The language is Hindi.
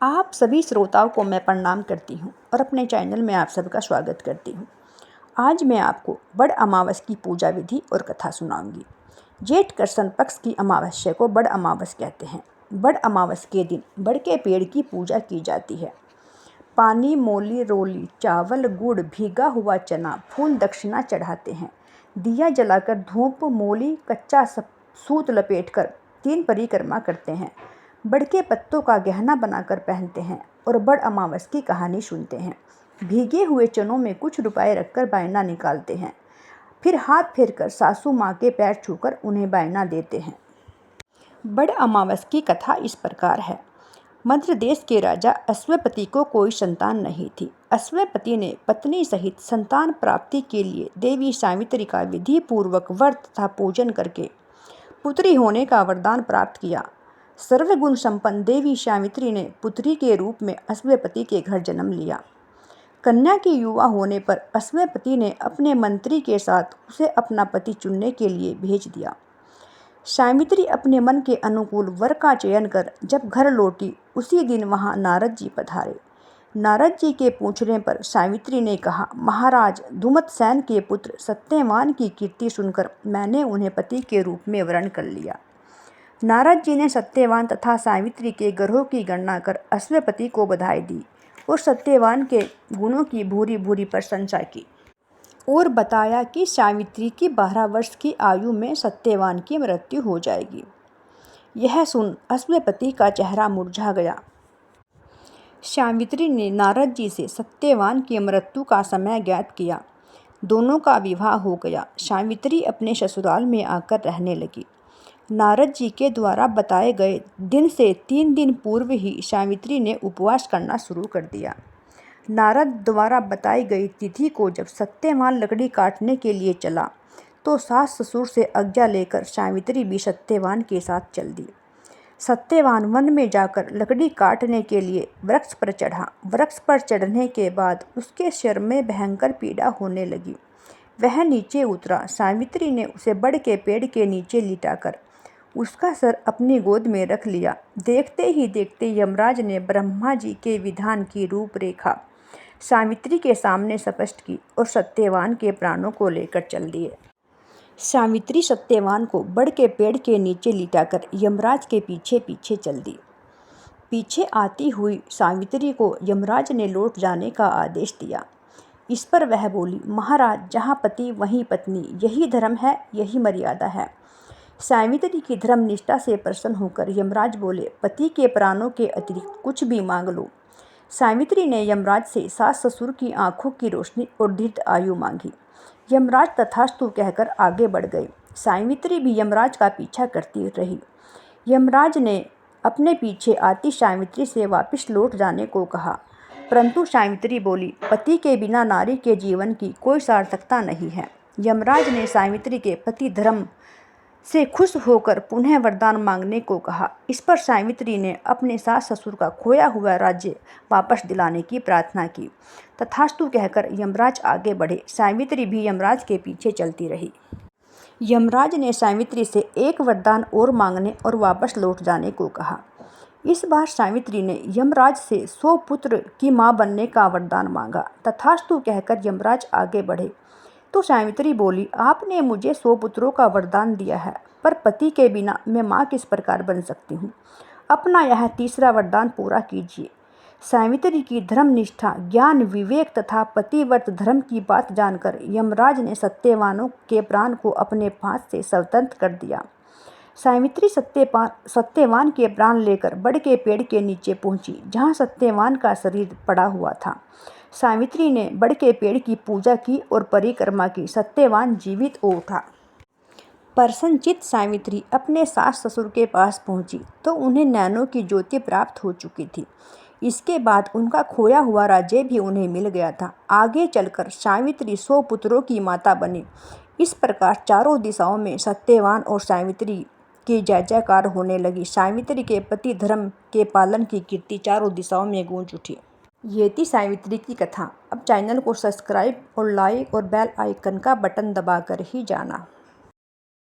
आप सभी श्रोताओं को मैं प्रणाम करती हूँ और अपने चैनल में आप सबका स्वागत करती हूँ। आज मैं आपको बड़ अमावस की पूजा विधि और कथा सुनाऊंगी। जेठ कृष्ण पक्ष की अमावस्या को बड़ अमावस कहते हैं। बड़ अमावस के दिन बड़ के पेड़ की पूजा की जाती है। पानी, मोली, रोली, चावल, गुड़, भीगा हुआ चना, फूल दक्षिणा चढ़ाते हैं। दिया जलाकर धूप, मोली, कच्चा सूत लपेटकर 3 परिक्रमा करते हैं। बड़ के पत्तों का गहना बनाकर पहनते हैं और बड़ अमावस की कहानी सुनते हैं। भीगे हुए चनों में कुछ रुपए रखकर बायना निकालते हैं। फिर हाथ फेरकर सासू माँ के पैर छूकर उन्हें बायना देते हैं। बड़ अमावस की कथा इस प्रकार है। मध्य देश के राजा अश्वपति को कोई संतान नहीं थी। अश्वपति ने पत्नी सहित संतान प्राप्ति के लिए देवी सावित्री का विधि पूर्वक व्रत तथा पूजन करके पुत्री होने का वरदान प्राप्त किया। सर्वगुण संपन्न देवी सावित्री ने पुत्री के रूप में अश्वपति के घर जन्म लिया। कन्या के युवा होने पर अश्वपति ने अपने मंत्री के साथ उसे अपना पति चुनने के लिए भेज दिया। सावित्री अपने मन के अनुकूल वर का चयन कर जब घर लौटी, उसी दिन वहां नारद जी पधारे। नारद जी के पूछने पर सावित्री ने कहा, महाराज, धूमतसेन के पुत्र सत्यवान की कीर्ति सुनकर मैंने उन्हें पति के रूप में वरण कर लिया। नारद जी ने सत्यवान तथा सावित्री के ग्रहों की गणना कर अश्वपति को बधाई दी और सत्यवान के गुणों की भूरी भूरी प्रशंसा की और बताया कि सावित्री की 12 वर्ष की आयु में सत्यवान की मृत्यु हो जाएगी। यह सुन अश्वपति का चेहरा मुरझा गया। सावित्री ने नारद जी से सत्यवान की मृत्यु का समय ज्ञात किया। दोनों का विवाह हो गया। सावित्री अपने ससुराल में आकर रहने लगी। नारद जी के द्वारा बताए गए दिन से 3 दिन पूर्व ही सावित्री ने उपवास करना शुरू कर दिया। नारद द्वारा बताई गई तिथि को जब सत्यवान लकड़ी काटने के लिए चला, तो सास ससुर से आज्ञा लेकर सावित्री भी सत्यवान के साथ चल दी। सत्यवान वन में जाकर लकड़ी काटने के लिए वृक्ष पर चढ़ा। वृक्ष पर चढ़ने के बाद उसके सिर में भयंकर पीड़ा होने लगी। वह नीचे उतरा। सावित्री ने उसे बड़ के पेड़ के नीचे लिटाकर उसका सर अपनी गोद में रख लिया। देखते ही देखते यमराज ने ब्रह्मा जी के विधान की रूपरेखा सावित्री के सामने स्पष्ट की और सत्यवान के प्राणों को लेकर चल दिए। सावित्री सत्यवान को बड़ के पेड़ के नीचे लिटाकर यमराज के पीछे पीछे चल दी। पीछे आती हुई सावित्री को यमराज ने लौट जाने का आदेश दिया। इस पर वह बोली, महाराज, जहाँ पति वहीं पत्नी, यही धर्म है, यही मर्यादा है। सावित्री की धर्म निष्ठा से प्रसन्न होकर यमराज बोले, पति के प्राणों के अतिरिक्त कुछ भी मांग लो। सावित्री ने यमराज से सास ससुर की आंखों की रोशनी और दीर्घ आयु मांगी। यमराज तथास्तु कहकर आगे बढ़ गए। सावित्री भी यमराज का पीछा करती रही। यमराज ने अपने पीछे आती सावित्री से वापस लौट जाने को कहा, परंतु सावित्री बोली, पति के बिना नारी के जीवन की कोई सार्थकता नहीं है। यमराज ने सावित्री के पति धर्म से खुश होकर पुनः वरदान मांगने को कहा। इस पर सावित्री ने अपने सास ससुर का खोया हुआ राज्य वापस दिलाने की प्रार्थना की। तथास्तु कहकर यमराज आगे बढ़े। सावित्री भी यमराज के पीछे चलती रही। यमराज ने सावित्री से एक वरदान और मांगने और वापस लौट जाने को कहा। इस बार सावित्री ने यमराज से 100 पुत्र की मां बनने का वरदान मांगा। तथास्तु कहकर यमराज आगे बढ़े तो सावित्री बोली, आपने मुझे 100 पुत्रों का वरदान दिया है, पर पति के बिना मैं माँ किस प्रकार बन सकती हूँ। अपना यह तीसरा वरदान पूरा कीजिए। सावित्री की धर्मनिष्ठा, ज्ञान, विवेक तथा पतिव्रत धर्म की बात जानकर यमराज ने सत्यवानों के प्राण को अपने हाथ से स्वतंत्र कर दिया। सावित्री सत्यवान के प्राण लेकर बड़ के पेड़ के नीचे पहुंची, जहां सत्यवान का शरीर पड़ा हुआ था। सावित्री ने बड़ के पेड़ की पूजा की और परिक्रमा की। सत्यवान जीवित हो उठा। प्रसन्नचित्त सावित्री अपने सास ससुर के पास पहुंची तो उन्हें नैनों की ज्योति प्राप्त हो चुकी थी। इसके बाद उनका खोया हुआ राज्य भी उन्हें मिल गया था। आगे चलकर सावित्री 100 पुत्रों की माता बनी। इस प्रकार चारों दिशाओं में सत्यवान और सावित्री की जय जयकार होने लगी। सावित्री के पति धर्म के पालन की कीर्ति चारों दिशाओं में गूंज उठी। ये थी सावित्री की कथा। अब चैनल को सब्सक्राइब और लाइक और बेल आइकन का बटन दबाकर ही जाना।